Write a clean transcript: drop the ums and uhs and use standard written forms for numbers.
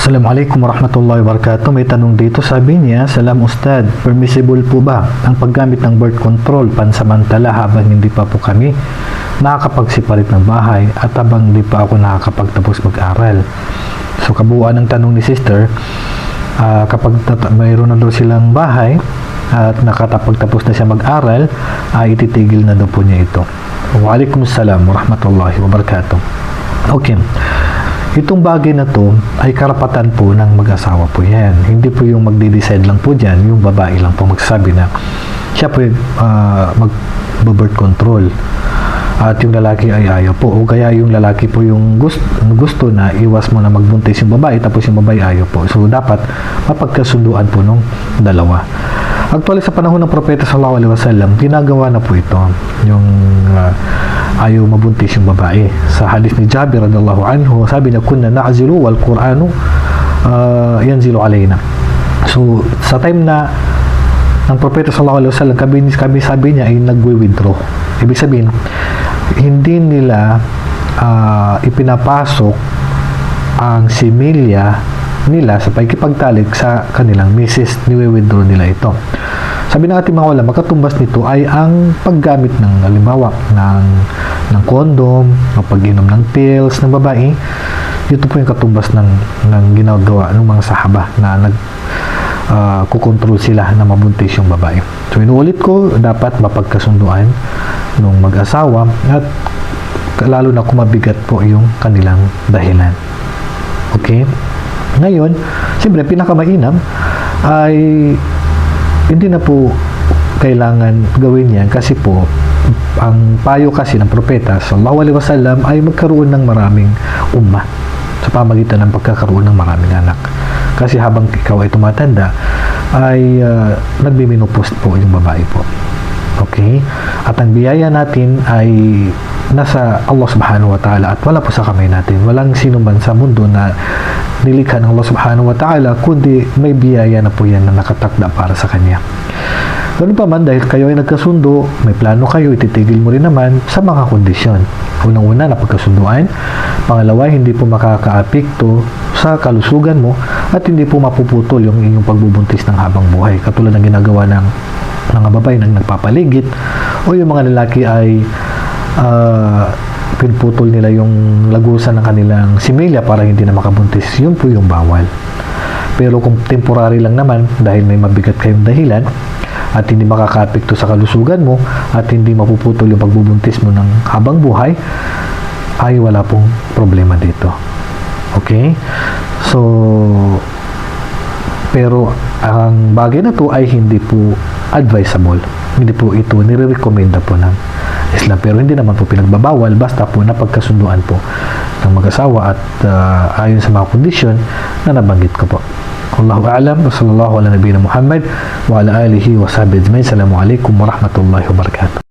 Assalamualaikum warahmatullahi wabarakatuh. May tanong dito, sabi niya, Salam Ustad, permissible po ba ang paggamit ng birth control pansamantala habang hindi pa po kami nakakapagsipalit ng bahay at habang hindi pa ako nakakapagtapos mag-aral? So kabuuan ng tanong ni sister, kapag mayroon na daw silang bahay at nakatapagtapos na siya mag-aral, ititigil na daw po niya ito. Waalaikumsalam warahmatullahi wabarakatuh. Okay. Itong bagay na to ay karapatan po ng mag-asawa po yan. Hindi po yung magde-decide lang po dyan, yung babae lang po magsasabi na siya po mag-birth control at yung lalaki ay ayaw po. O kaya yung lalaki po yung gusto na iwas mo na magbuntis yung babae tapos yung babae ayaw po. So dapat mapagkasunduan po nung dalawa. Actually sa panahon ng Propeta sallallahu alaihi wasallam, ginagawa na po ito yung ayaw mabuntis yung babae. Sa hadith ni Jabir radhiyallahu anhu, sabi niya, kunna na'zilu wal Qur'anu yanzilu alayna. So sa time na ng Propeta sallallahu alaihi wasallam, kami sabi niya ay nagwi-withdraw. Ibig sabihin, hindi nila ipinapasok ang similya nila sa pagkipagtalik sa kanilang misis, niwe-withdraw nila ito. Sabi ng ating mga ulama, katumbas nito ay ang paggamit ng halimbawa ng condom, o pag-inom ng pills ng babae. Ito po yung katumbas ng ginagawa ng mga sahaba na kukontrol sila na mabuntis yung babae. So inuulit ko, dapat mapagkasunduan ng mag-asawa at lalo na kumabigat po yung kanilang dahilan. Okay? Ngayon, siyempre pinakamainam ay hindi na po kailangan gawin yan kasi po ang payo kasi ng Propeta sallallahu alaihi wasallam ay magkaroon ng maraming ummah sa pamagitan ng pagkakaroon ng maraming anak. Kasi habang ikaw ay tumatanda ay nagbiminupos po yung babae po. Okay? At ang biyaya natin ay nasa Allah subhanahu wa ta'ala at wala po sa kamay natin. Walang sino man sa mundo na nilikha ng Allah subhanahu wa ta'ala kundi may biyaya na po yan na nakatakda para sa kanya. Ganun pa man, dahil kayo ay nagkasundo, may plano kayo, ititigil mo rin naman sa mga kondisyon. Unang-una na pagkasunduan. Pangalawa, hindi po makakaapekto sa kalusugan mo at hindi po mapuputol yung inyong pagbubuntis ng habang buhay. Katulad ng ginagawa ng mga babae na nagpapaligid o yung mga lalaki ay pinputol nila yung lagusan ng kanilang similya para hindi na makabuntis. Yun po yung bawal. Pero kung temporary lang naman dahil may mabigat kayong dahilan at hindi makakaapekto sa kalusugan mo at hindi mapuputol yung pagbubuntis mo ng habang buhay, ay wala pong problema dito. Okay? So, pero ang bagay na to ay hindi po advisable. Hindi po ito nire-recommenda po ng Islam. Pero hindi naman po pinagbabawal basta po napagkasunduan po ng mag-asawa at ayon sa mga kondisyon na nabanggit ko po. Allahu a'lam wa sallallahu ala nabiyina Muhammad wa ala alihi wa sahbihi ajma'in. Assalamualaikum warahmatullahi wabarakatuh.